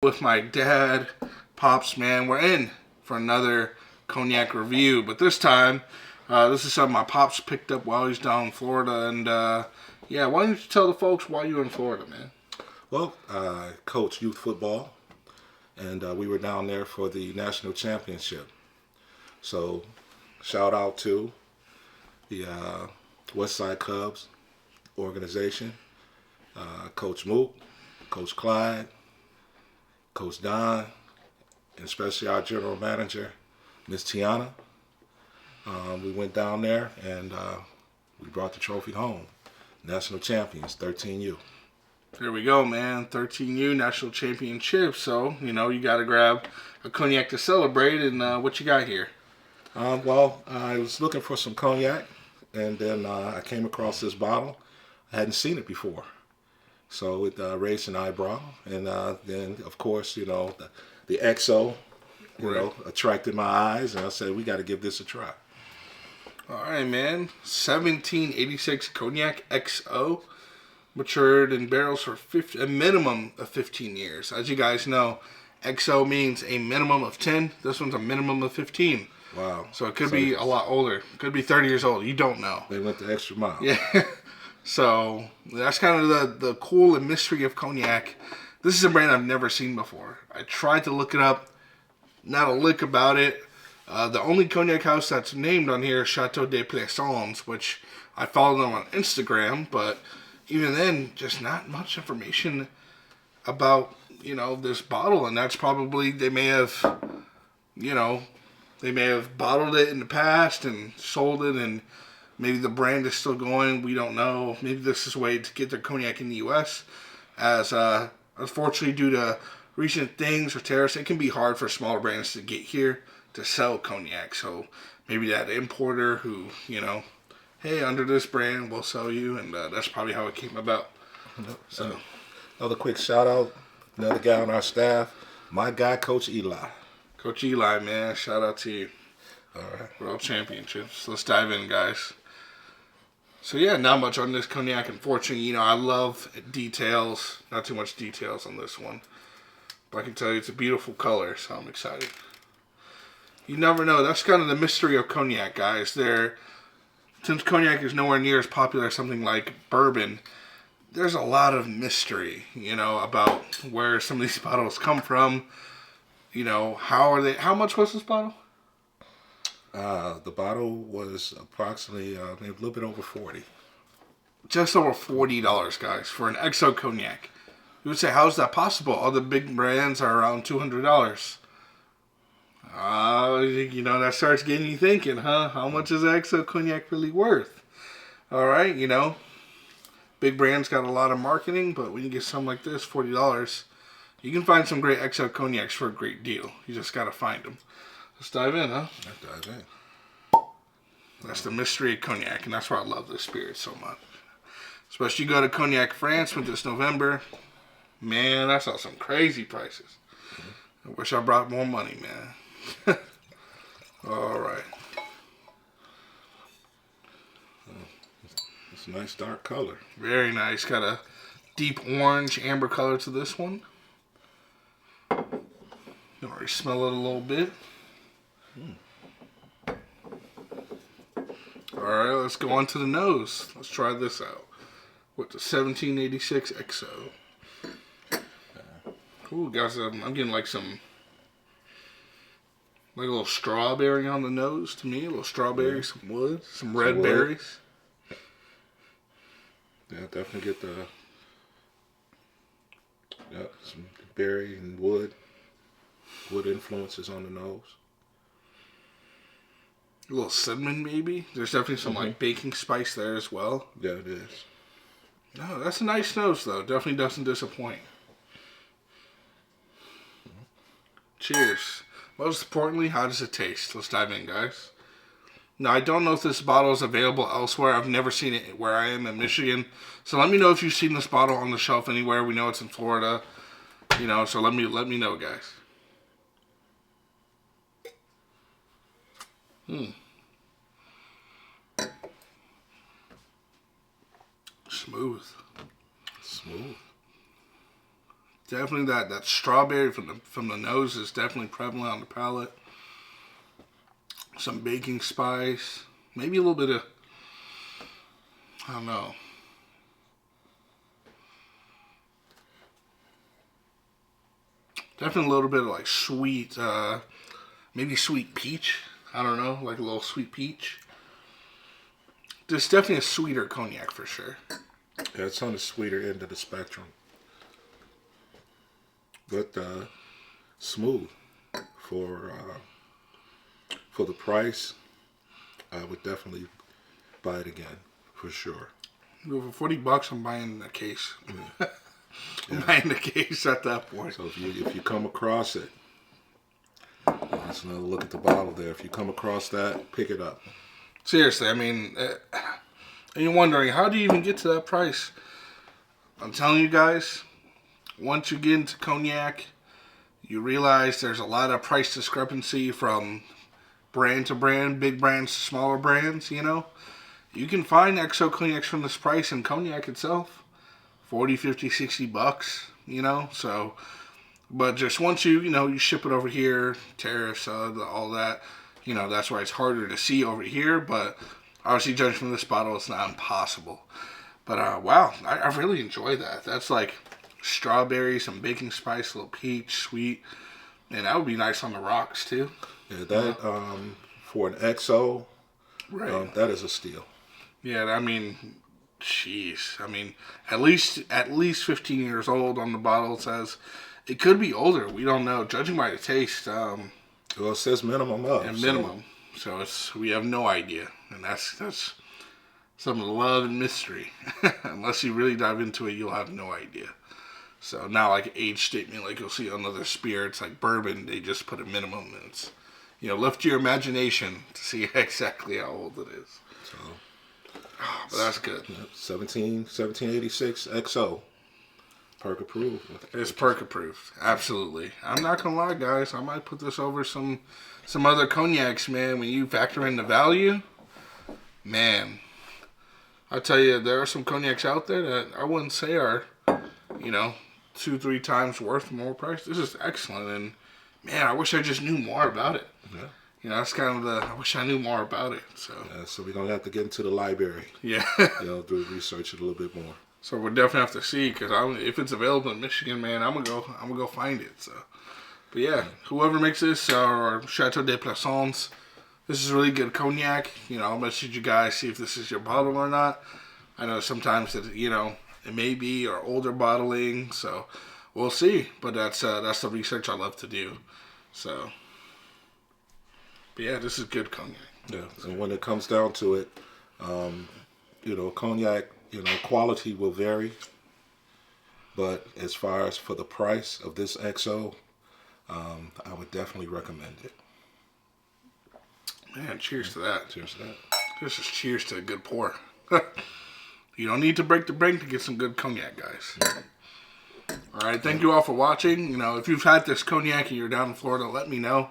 With my dad, Pops, man. We're in for another cognac review, but this time, this is something my Pops picked up while he's down in Florida, and yeah, why don't you tell the folks why you're in Florida, man? Well, I coach youth football, and we were down there for the national championship. So, shout out to the West Side Cubs organization, Coach Mook, Coach Clyde, Coach Don, and especially our general manager, Miss Tiana. We went down there and we brought the trophy home. National champions, 13U. There we go, man. 13U national championship. So, you know, you got to grab a cognac to celebrate. And what you got here? Well, I was looking for some cognac, and then I came across this bottle. I hadn't seen it before. So it raised an eyebrow. And then, of course, you know, the XO, you know, attracted my eyes. And I said, we got to give this a try. All right, man. 1786 Cognac XO. Matured in barrels for a minimum of 15 years. As you guys know, XO means a minimum of 10. This one's a minimum of 15. Wow. So it could be a lot older. It could be 30 years old. You don't know. They went the extra mile. Yeah. So that's kind of the cool and mystery of cognac. This is a brand I've never seen before. I tried to look it up. Not a lick about it. The only cognac house that's named on here is Chateau de Plaisance, which I follow them on Instagram, but even then, just not much information about, you know, this bottle. And that's probably, they may have, you know, they may have bottled it in the past and sold it, and maybe the brand is still going. We don't know. Maybe this is a way to get their cognac in the U.S. As, unfortunately, due to recent things or tariffs, it can be hard for smaller brands to get here to sell cognac. So maybe that importer who, you know, hey, under this brand, we'll sell you, and that's probably how it came about. So, another quick shout out, another guy on our staff, my guy, Coach Eli. Coach Eli, man, shout out to you. All right. World Championships. Let's dive in, guys. So, yeah, not much on this cognac, unfortunately. You know, I love details. Not too much details on this one. But I can tell you it's a beautiful color, so I'm excited. You never know. That's kind of the mystery of cognac, guys. Since cognac is nowhere near as popular as something like bourbon, there's a lot of mystery, you know, about where some of these bottles come from. You know, how much was this bottle? The bottle was approximately maybe a little bit over 40. Just over $40, guys, for an XO cognac. You would say, how is that possible? All the big brands are around $200. You know, that starts getting you thinking, huh? How much is XO cognac really worth? All right, you know, big brands got a lot of marketing, but when you get something like this, $40, you can find some great XO cognacs for a great deal. You just got to find them. Let's dive in, huh? Let's dive in. That's the mystery of cognac, and that's why I love this spirit so much. Especially you go to Cognac France with this November. Man, I saw some crazy prices. I wish I brought more money, man. All right. It's a nice dark color. Very nice. Got a deep orange, amber color to this one. You can already smell it a little bit. All right, let's go on to the nose. Let's try this out with the 1786 XO. Ooh, guys, I'm getting like a little strawberry on the nose to me. A little strawberry, some wood, some red berries. Yeah, definitely get some berry and wood influences on the nose. A little cinnamon, maybe. There's definitely some like baking spice there as well. Yeah, it is. No, that's a nice nose, though. Definitely doesn't disappoint. Cheers. Most importantly, how does it taste? Let's dive in, guys. Now, I don't know if this bottle is available elsewhere. I've never seen it where I am in Michigan. So let me know if you've seen this bottle on the shelf anywhere. We know it's in Florida. You know, so let me know, guys. Smooth. Definitely that strawberry from the nose is definitely prevalent on the palate. Some baking spice, maybe a little bit of, I don't know. Definitely a little bit of like sweet, maybe sweet peach. I don't know, like a little sweet peach. There's definitely a sweeter cognac for sure. Yeah, it's on the sweeter end of the spectrum. But smooth for the price. I would definitely buy it again for sure. For $40, I'm buying a case. I'm buying the case at that point. So if you come across it, let's another look at the bottle there. If you come across that, pick it up. Seriously, I mean, and you're wondering, how do you even get to that price? I'm telling you guys, once you get into cognac, you realize there's a lot of price discrepancy from brand to brand, big brands to smaller brands, you know. You can find XO cognacs from this price in cognac itself. 40, 50, 60 bucks, you know. So, but just once you ship it over here, tariffs, all that, you know, that's why it's harder to see over here. But obviously, judging from this bottle, it's not impossible. But wow, I really enjoy that. That's like strawberry, some baking spice, a little peach, sweet, and that would be nice on the rocks too. Yeah, that for an XO, Right. that is a steal. Yeah, I mean, jeez. I mean, at least 15 years old on the bottle. It says it could be older. We don't know. Judging by the taste, Well, it says minimum of. and minimum. So we have no idea, and that's some love and mystery. Unless you really dive into it, you'll have no idea. So not like age statement, like you'll see on other spirits like bourbon. They just put a minimum, and it's left to your imagination to see exactly how old it is. So, but that's good. 1786 XO. Perk approved. It's perk approved. Absolutely. I'm not gonna lie, guys. I might put this over some other cognacs, man. When you factor in the value, man, I tell you, there are some cognacs out there that I wouldn't say are, 2-3 times worth more price. This is excellent, and man, I wish I just knew more about it. Yeah. That's kind of I wish I knew more about it. So So we're gonna have to get into the library. Yeah. Do research it a little bit more. So we'll definitely have to see, because if it's available in Michigan, man, I'm gonna go find it. So, but yeah, whoever makes this, or Chateau des Plaisance, this is really good cognac. I'll message you guys, see if this is your bottle or not. I know sometimes it may be, or older bottling, so we'll see. But that's the research I love to do. So, but yeah, this is good cognac. Yeah, and when it comes down to it, cognac, quality will vary. But as far as for the price of this XO, I would definitely recommend it. Man, cheers to that. Cheers to that. This is cheers to a good pour. You don't need to break the bank to get some good cognac, guys. All right, thank you all for watching. If you've had this cognac and you're down in Florida, let me know.